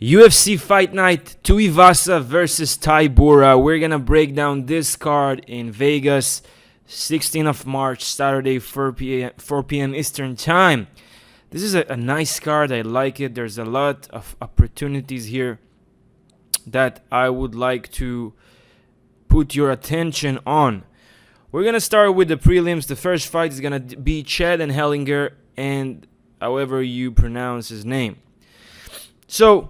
UFC Fight Night, Tuivasa versus Tybura. We're going to break down this card in Vegas, 16th of March, Saturday, 4 p.m. Eastern Time. This is a nice card. I like it. There's a lot of opportunities here that I would like to put your attention on. We're going to start with the prelims. The first fight is going to be Chad Anheliger, and however you pronounce his name. So,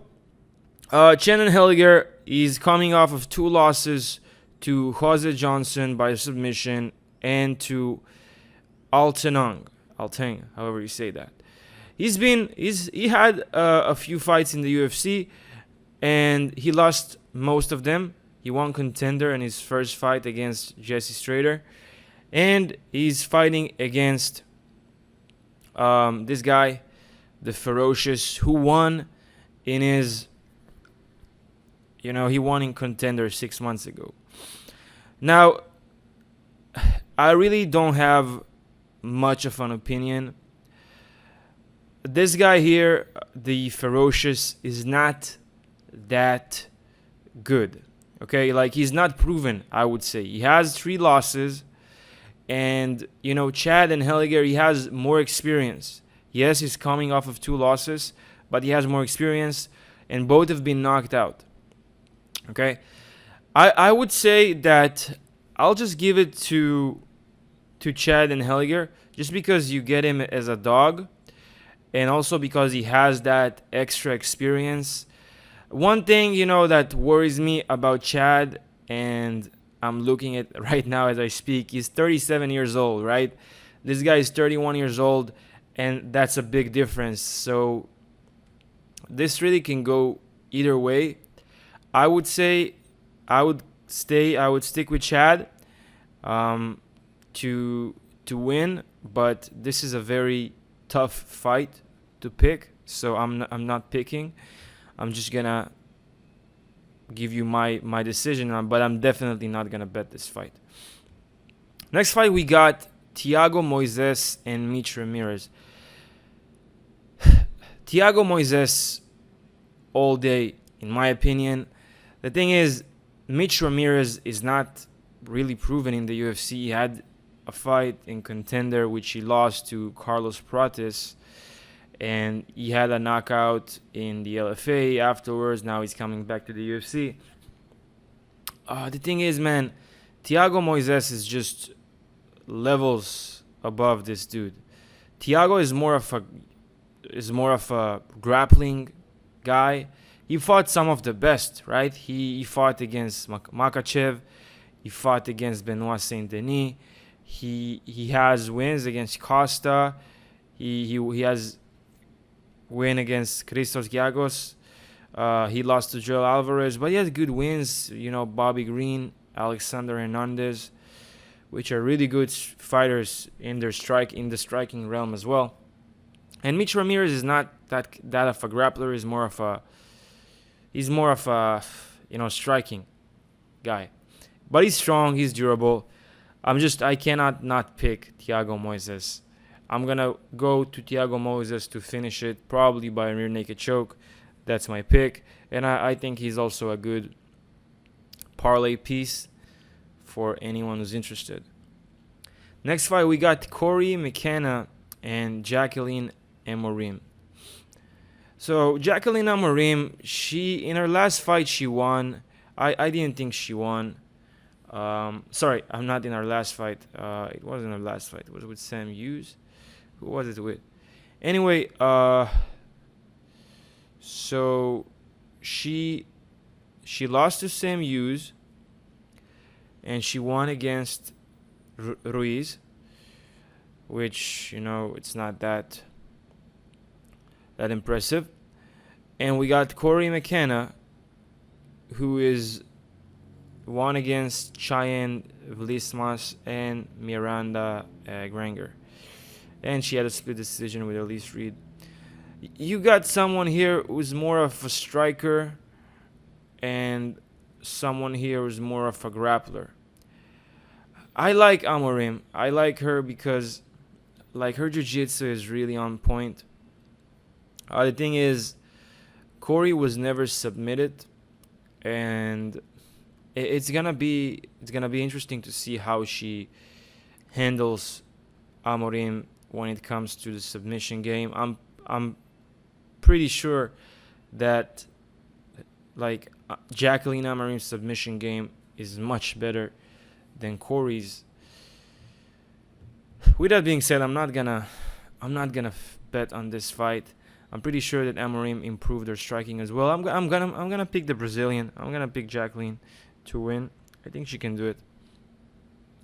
Chad Anheliger is coming off of 2 losses to Jose Johnson by submission and to Alteng, however you say that. He had a few fights in the UFC, and he lost most of them. He won contender in his first fight against Jesse Strader, and he's fighting against this guy, the Ferocious, who won in his, he won in contender 6 months ago. Now, I really don't have much of an opinion. This guy here, the Ferocious, is not that good. Okay, like he's not proven, I would say. He has 3 losses, and Chad Anheliger, he has more experience. Yes, he's coming off of 2 losses, but he has more experience, and both have been knocked out. Okay, I would say that I'll just give it to Chad Anheliger, just because you get him as a dog, and also because he has that extra experience. One thing, that worries me about Chad, and I'm looking at right now as I speak, he's 37 years old, right? This guy is 31 years old, and that's a big difference. So this really can go either way. I would say I would stick with Chad to win, but this is a very tough fight to pick, so I'm not picking. I'm just gonna give you my decision, but I'm definitely not gonna bet this fight. Next fight, we got Thiago Moises and Mitch Ramirez. Thiago Moises all day, in my opinion. The thing is, Mitch Ramirez is not really proven in the UFC. He had a fight in contender which he lost to Carlos Prates, and he had a knockout in the LFA afterwards. Now he's coming back to the UFC. The thing is, man, Thiago Moises is just levels above this dude. Thiago is more of a grappling guy. He fought some of the best, right? He fought against Makhachev. He fought against Benoit Saint-Denis. He has wins against Costa. He has win against Christos Giagos. He lost to Joel Alvarez, but he has good wins. Bobby Green, Alexander Hernandez, which are really good fighters in the striking realm as well. And Mitch Ramirez is not that of a grappler. He's more of a striking guy, but he's strong. He's durable. I cannot not pick Thiago Moises. I'm gonna go to Thiago Moises to finish it, probably by a rear naked choke. That's my pick, and I think he's also a good parlay piece for anyone who's interested. Next fight, we got Cory, McKenna, and Jaqueline Amorim. So Jaqueline Amorim, in her last fight she won. I didn't think she won. Sorry, I'm not in our last fight. It wasn't our last fight. It was with Sam Hughes. Who was it with? Anyway, so she lost to Sam Hughes, and she won against Ruiz, which it's not that impressive. And we got Cory McKenna, who is won against Cheyenne Vlismas and Miranda Granger. And she had a split decision with Elise Reed. You got someone here who's more of a striker, and someone here who's more of a grappler. I like Amorim. I like her because her jiu-jitsu is really on point. The thing is, Cory was never submitted, and it's gonna be interesting to see how she handles Amorim when it comes to the submission game. I'm pretty sure that like Jaqueline Amorim's submission game is much better than Cory's. With that being said, I'm not gonna bet on this fight. I'm pretty sure that Amorim improved their striking as well. I'm gonna pick the Brazilian. I'm gonna pick Jaqueline to win. I think she can do it.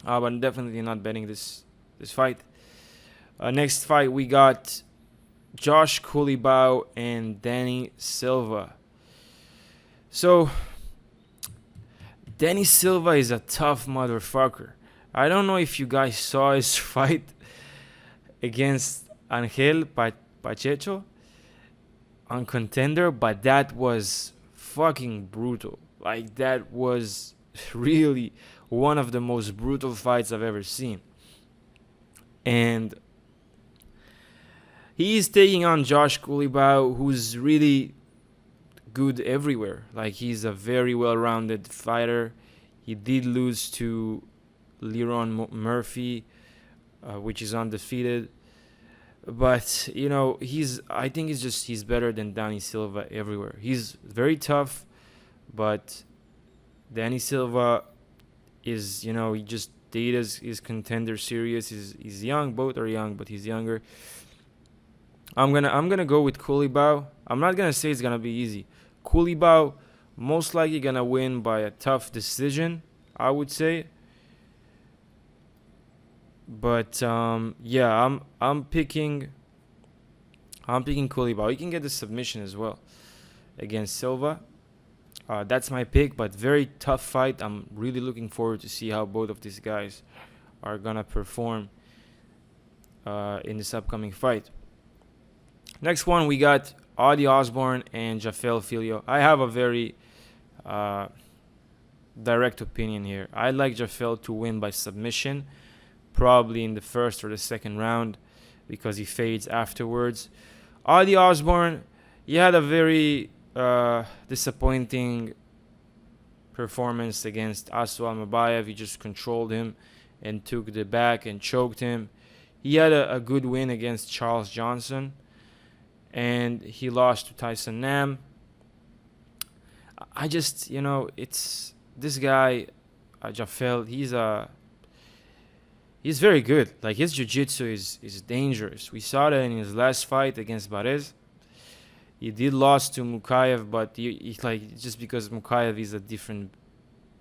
But I'm definitely not betting this fight. Next fight we got Josh Culibao and Danny Silva. So Danny Silva is a tough motherfucker. I don't know if you guys saw his fight against Angel Pacheco on Contender, but that was fucking brutal. Like, that was really one of the most brutal fights I've ever seen. And he's taking on Josh Culibao, who's really good everywhere. Like, he's a very well-rounded fighter. He did lose to Leron Murphy, which is undefeated. But, you know, I think he's better than Danny Silva everywhere. He's very tough, but Danny Silva is, you know, he just did his Contender series. He's young. Both are young, but he's younger. I'm gonna go with Culibao. I'm not gonna say it's gonna be easy. Culibao most likely gonna win by a tough decision, I would say. But yeah, I'm picking Culibao. He can get the submission as well against Silva. That's my pick, but very tough fight. I'm really looking forward to see how both of these guys are gonna perform in this upcoming fight. Next one, we got Osbourne and Jafel Filho. I have a very direct opinion here. I'd like Jafel to win by submission, probably in the first or the second round, because he fades afterwards. Osbourne, he had a very disappointing performance against Asu Almabayev. He just controlled him and took the back and choked him. He had a good win against Charles Johnson, and he lost to Tyson Nam. I just, you know, it's this guy, Jafel, he's very good. Like, his jiu-jitsu is dangerous. We saw that in his last fight against Barez. He did lose to Mukayev, but he like, just because Mukayev is a different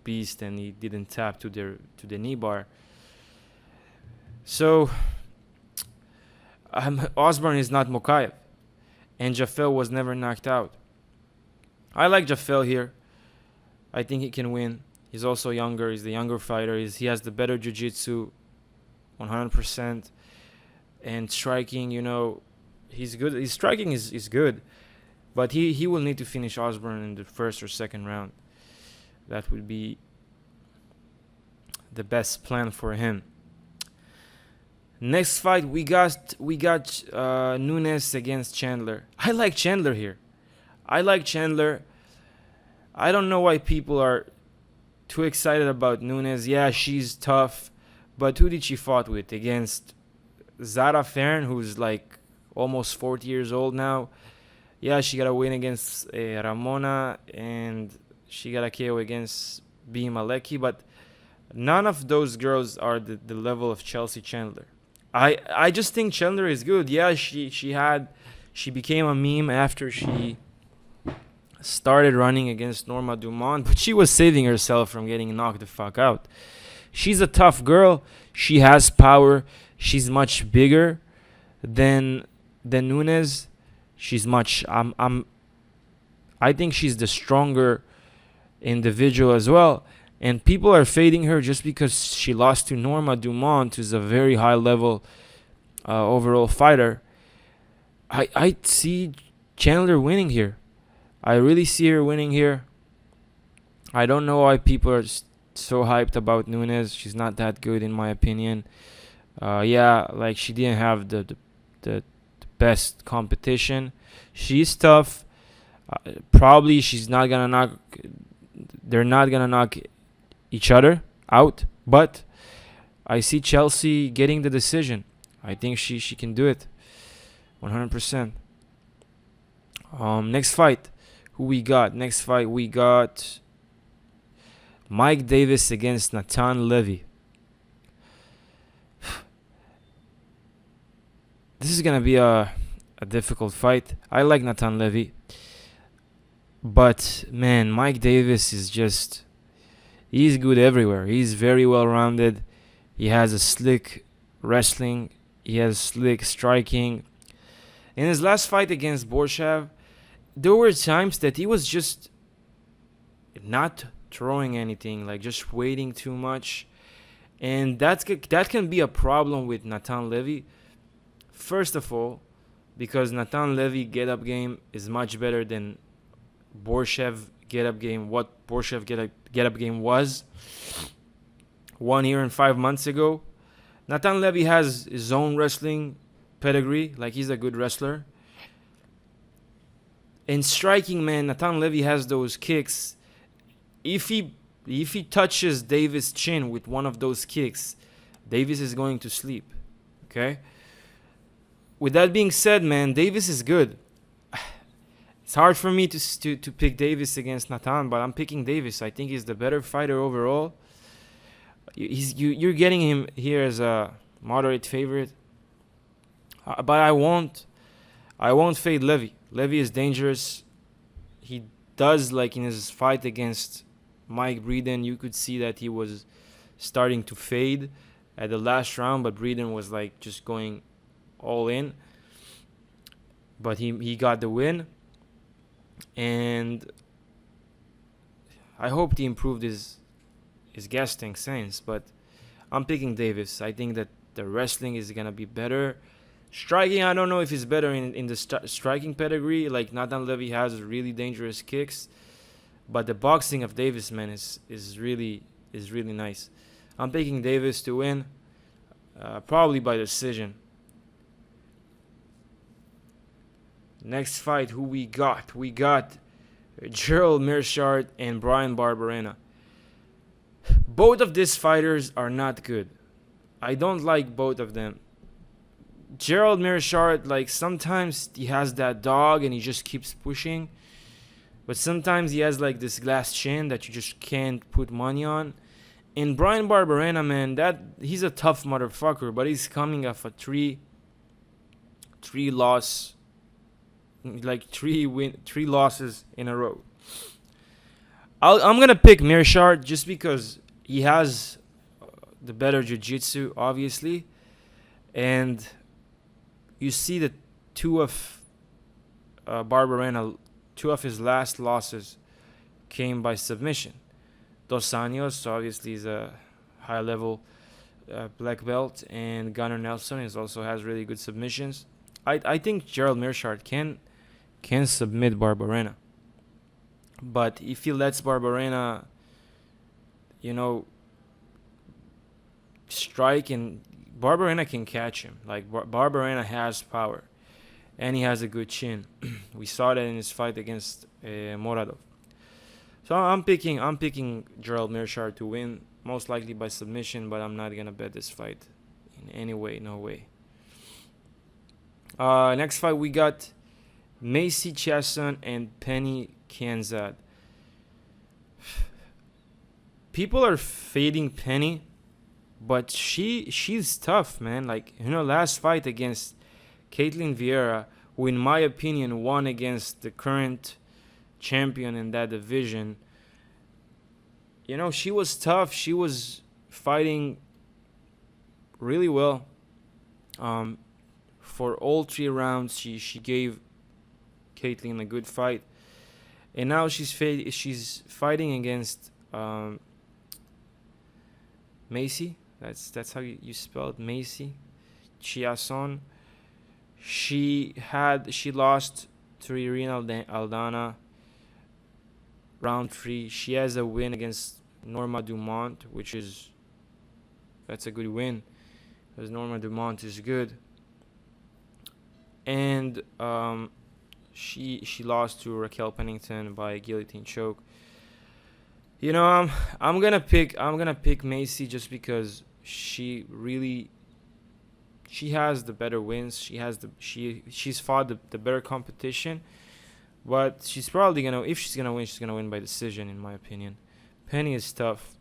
beast and he didn't tap to the knee bar. So Osbourne is not Mukayev, and Jafel was never knocked out. I like Jafel here. I think he can win. He's also younger. He's the younger fighter. He has the better jiu-jitsu, 100%. And striking, you know, he's good. His striking is good. But he will need to finish Osbourne in the first or second round. That would be the best plan for him. Next fight, we got Nunes against Chandler. I like Chandler here. I don't know why people are too excited about Nunes. Yeah, she's tough. But who did she fought with? Against Zara Fern, who's like almost 40 years old now. Yeah, she got a win against Ramona, and she got a KO against B. Maleki. But none of those girls are the level of Chelsea Chandler. I just think Chandler is good. Yeah, she became a meme after she started running against Norma Dumont, but she was saving herself from getting knocked the fuck out. She's a tough girl. She has power. She's much bigger than Nunes. She's much I think she's the stronger individual as well. And people are fading her just because she lost to Norma Dumont, who's a very high-level overall fighter. I see Chandler winning here. I really see her winning here. I don't know why people are so hyped about Nunes. She's not that good, in my opinion. Yeah, like, she didn't have the best competition. She's tough. Probably she's not gonna knock. They're not gonna knock each other out, but I see Chelsea getting the decision. I think she can do it, 100%. Next fight, who we got? Next fight we got Mike Davis against Natan Levy. This is gonna be a difficult fight. I like Natan Levy, but man, Mike Davis is just, he's good everywhere. He's very well rounded. He has a slick wrestling. He has slick striking. In his last fight against Borshev, there were times that he was just not throwing anything, like just waiting too much. And that can be a problem with Natan Levy. First of all, because Natan Levy get-up game is much better than Borshev get-up game, what Borshev get-up game was 1 year and 5 months ago. Natan Levy has his own wrestling pedigree, like he's a good wrestler. In striking, man, Natan Levy has those kicks. If he touches Davis' chin with one of those kicks, Davis is going to sleep. Okay? With that being said, man, Davis is good. It's hard for me to pick Davis against Natan, but I'm picking Davis. I think he's the better fighter overall. You're getting him here as a moderate favorite, but I won't fade Levy. Levy is dangerous. He does, like in his fight against Mike Breeden, you could see that he was starting to fade at the last round, but Breeden was like just going all in. But he got the win, and I hope he improved his guesting sense. But I'm picking Davis. I think that the wrestling is gonna be better. Striking, I don't know if it's better in the striking pedigree. Like Natan Levy has really dangerous kicks, but the boxing of Davis, man, is really nice. I'm picking Davis to win, probably by decision. Next fight, who we got? We got Gerald Meerschaert and Bryan Barberena. Both of these fighters are not good. I don't like both of them. Gerald Meerschaert, like sometimes he has that dog and he just keeps pushing, but sometimes he has like this glass chin that you just can't put money on. And Bryan Barberena, man, that he's a tough motherfucker, but he's coming off a three loss, like three losses in a row. I'm gonna pick Meerschaert just because he has the better jiu-jitsu, obviously, and you see that two of his last losses came by submission. Dos Anjos, obviously, is a high-level black belt, and Gunnar Nelson also has really good submissions. I think Gerald Meerschaert can submit Barberena, but if he lets Barberena, strike, and Barberena can catch him. Like Barberena has power, and he has a good chin. We saw that in his fight against Moradov. So I'm picking Gerald Meerschaert to win, most likely by submission, but I'm not gonna bet this fight in any way, no way. Next fight we got Macy Chiasson and Pannie Kianzad. People are fading Pannie, but she's tough, man. Like, last fight against Caitlin Vieira, who in my opinion won against the current champion in that division. She was tough. She was fighting really well. For all 3 rounds, she gave Caitlin a good fight, and now she's fighting against Macy. That's how you spell it, Macy Chiasson. She lost to Irina Aldana round 3. She has a win against Norma Dumont, that's a good win, because Norma Dumont is good. And She lost to Raquel Pennington by guillotine choke. I'm gonna pick Macy just because she has the better wins. She's fought the better competition, but she's probably if she's gonna win, she's gonna win by decision, in my opinion. Pannie is tough,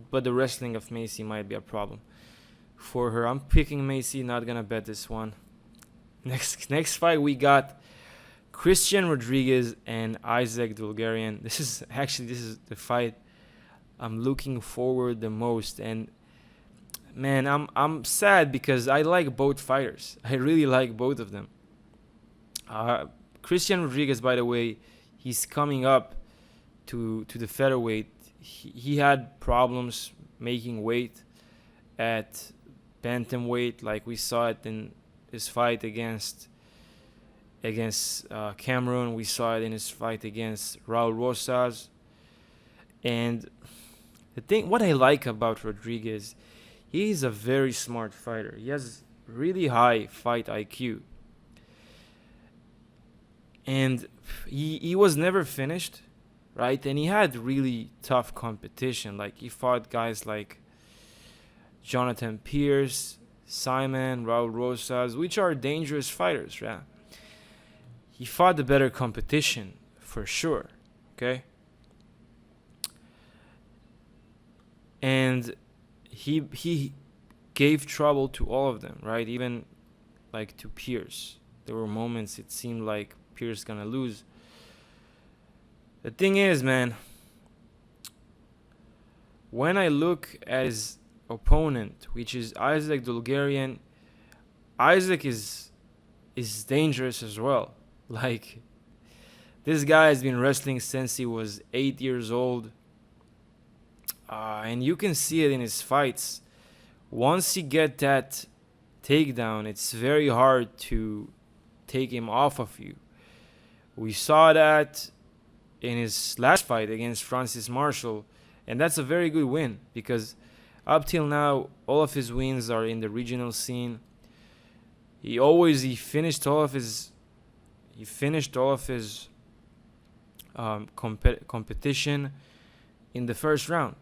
but the wrestling of Macy might be a problem for her. I'm picking Macy, not gonna bet this one. Next fight we got Christian Rodriguez and Isaac Dulgarian. This is the fight I'm looking forward the most, and man, I'm sad because I like both fighters. I really like both of them. Christian Rodriguez, by the way, he's coming up to the featherweight. He had problems making weight at bantamweight, like we saw it in his fight against Cameron. We saw it in his fight against Raul Rosas. And what I like about Rodriguez, he's a very smart fighter. He has really high fight IQ. And he was never finished, right? And he had really tough competition. Like, he fought guys like Jonathan Pierce, Simon, Raul Rosas, which are dangerous fighters, yeah. He fought the better competition, for sure, okay? And he gave trouble to all of them, right? Even, like, to Pierce. There were moments it seemed like Pierce gonna lose. The thing is, man, when I look at his opponent, which is Isaac Dulgarian, Isaac is dangerous as well. Like, this guy has been wrestling since he was 8 years old, and you can see it in his fights. Once he get that takedown, it's very hard to take him off of you. We saw that in his last fight against Francis Marshall, and that's a very good win because up till now, all of his wins are in the regional scene. He finished all of his competition in the first round.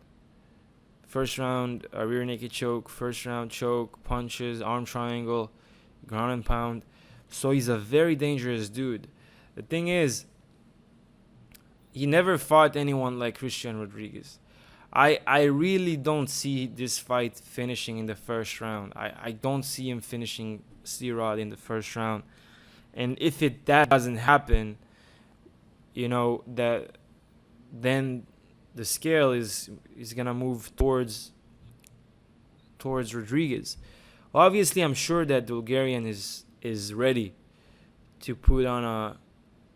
First round, a rear naked choke. First round choke, punches, arm triangle, ground and pound. So he's a very dangerous dude. The thing is, he never fought anyone like Christian Rodriguez. I really don't see this fight finishing in the first round. I don't see him finishing C-Rod in the first round. And if that doesn't happen, then the scale is gonna move towards Rodriguez. Obviously, I'm sure that Dulgarian is ready to put on a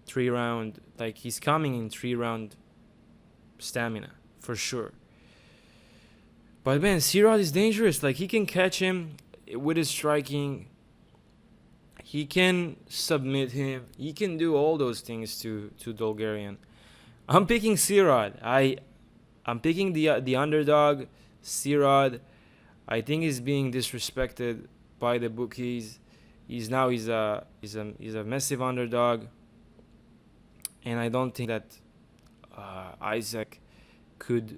3-round, like he's coming in 3-round stamina for sure. But man, C-Rod is dangerous. Like, he can catch him with his striking. He can submit him. He can do all those things to Dulgarian. I'm picking C-Rod. I'm picking the underdog, C-Rod. I think he's being disrespected by the bookies. He's a massive underdog, and I don't think that Isaac could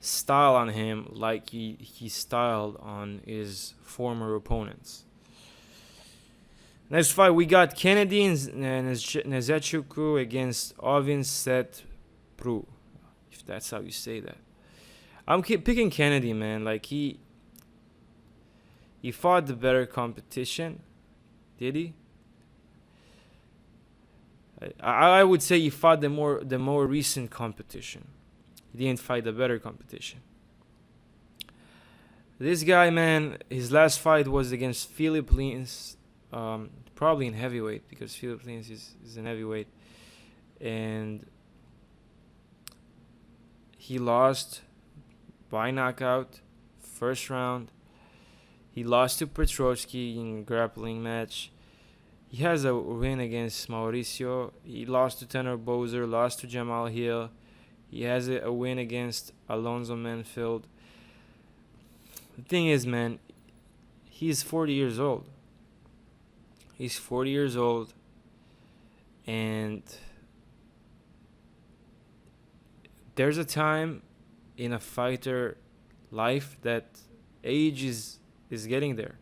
style on him like he styled on his former opponents. Next fight, we got Kennedy and Nezechuku against Ovin Set Pru, if that's how you say that. I'm picking Kennedy, man. Like, he fought the better competition. Did he? I would say he fought the more recent competition. He didn't fight the better competition. This guy, man, his last fight was against Philip Lins, probably in heavyweight, because Philip Lins is in heavyweight, and he lost by knockout, first round. He lost to Petrosky in a grappling match. He has a win against Mauricio. He lost to Tanner Bowser, lost to Jamal Hill. He has a win against Alonzo Manfield. The thing is, man, he's 40 years old. He's 40 years old, and there's a time in a fighter life that age is getting there.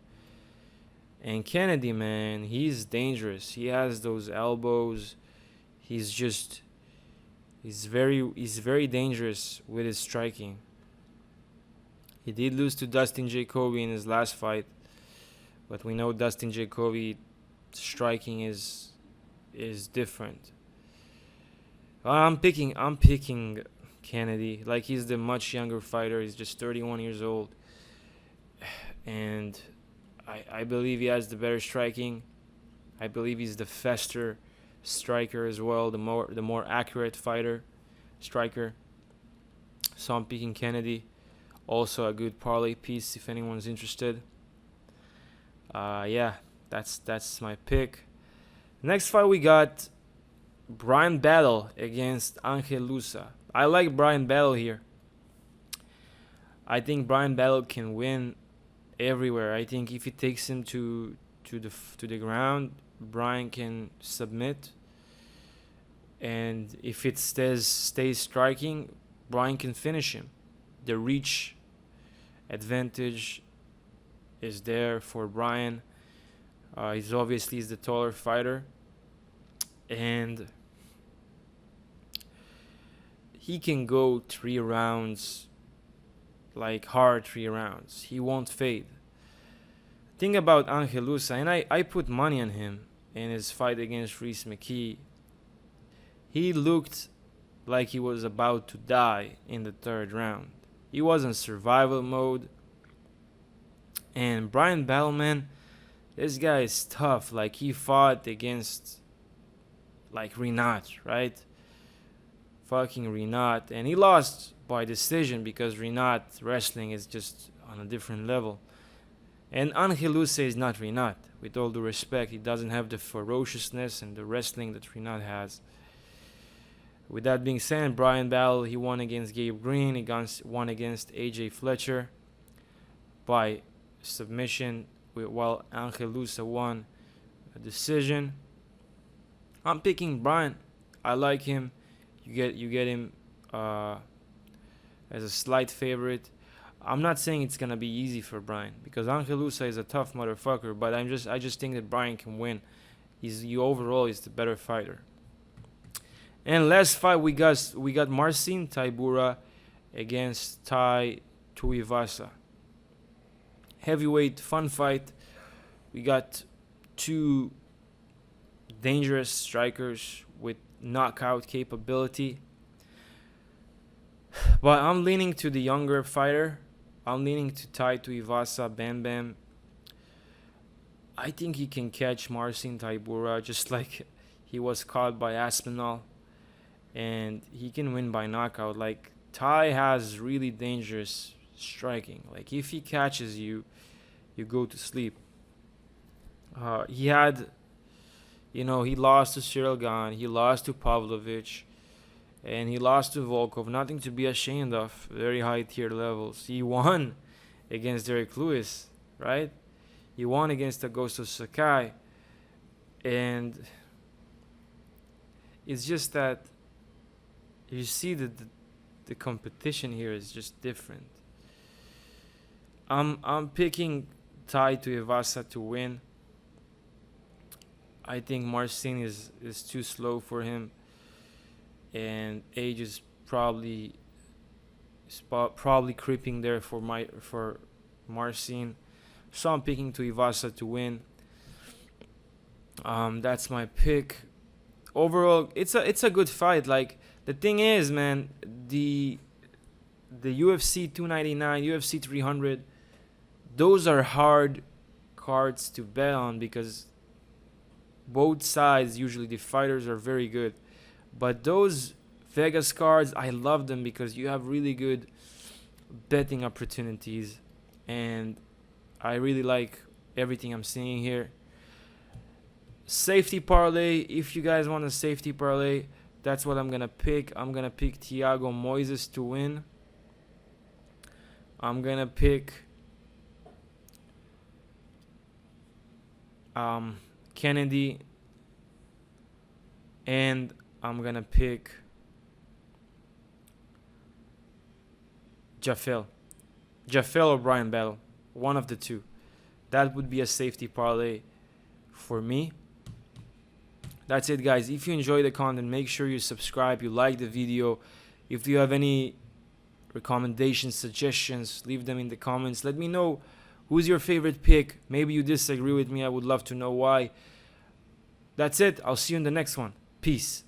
And Kennedy, man, he's dangerous. He has those elbows. He's very dangerous with his striking. He did lose to Dustin Jacoby in his last fight, but we know Dustin Jacoby striking is different. I'm picking Kennedy. Like, he's the much younger fighter. He's just 31 years old, and I believe he has the better striking. I believe he's the faster striker as well, the more accurate striker. So I'm picking Kennedy. Also a good parlay piece if anyone's interested. Yeah, that's my pick. Next fight we got Bryan Battle against Anheliger. I like Bryan Battle here. I think Bryan Battle can win everywhere. I think if he takes him to the ground, Bryan can submit, and if it stays striking, Bryan can finish him. The reach advantage is there for Bryan. He's the taller fighter, and he can go 3 rounds, like hard 3 rounds. He won't fade. Thing about Anheliger, and I put money on him in his fight against Rhys McKee. He looked like he was about to die in the 3rd round. He was in survival mode. And Bryan Battle, man, this guy is tough. Like, he fought against, like, Rinat, right? Fucking Rinat. And he lost by decision because Rinat wrestling is just on a different level. And Anheliger is not Rinat. With all due respect, he doesn't have the ferociousness and the wrestling that Rinat has. With that being said, Bryan Battle, he won against Gabe Green. He won against AJ Fletcher by submission, while Anheliger won a decision. I'm picking Bryan. I like him. You get him as a slight favorite. I'm not saying it's gonna be easy for Bryan because Anheliger is a tough motherfucker, but I just think that Bryan can win. Overall is the better fighter. And last fight we got Marcin Tybura against Tuivasa. Heavyweight fun fight. We got 2 dangerous strikers with knockout capability. But I'm leaning to the younger fighter. I'm leaning to Tuivasa, Bam Bam. I think he can catch Marcin Tybura just like he was caught by Aspinall. And he can win by knockout. Like, Ty has really dangerous striking. Like, if he catches you, you go to sleep. He lost to Cyril Gane, he lost to Pavlovich, and he lost to Volkov. Nothing to be ashamed of. Very high tier levels. He won against Derek Lewis, right? He won against Augusto Sakai. And it's just that you see that the competition here is just different. I'm picking Tuivasa to win. I think Marcin is too slow for him, and age is probably creeping there for Marcin. So I'm picking Tuivasa to win. That's my pick. Overall, it's a good fight. Like, the thing is, man, the UFC 299, UFC 300, those are hard cards to bet on because both sides, usually the fighters are very good. But those Vegas cards, I love them because you have really good betting opportunities. And I really like everything I'm seeing here. Safety parlay, if you guys want a safety parlay, that's what I'm going to pick. I'm going to pick Thiago Moises to win. I'm going to pick Kennedy, and I'm gonna pick Jafel or Bryan battle, one of the two. That would be a safety parlay for me. That's it, guys. If you enjoy the content, make sure you subscribe, you like the video. If you have any recommendations, suggestions, leave them in the comments. Let me know who's your favorite pick. Maybe you disagree with me. I would love to know why. That's it. I'll see you in the next one. Peace.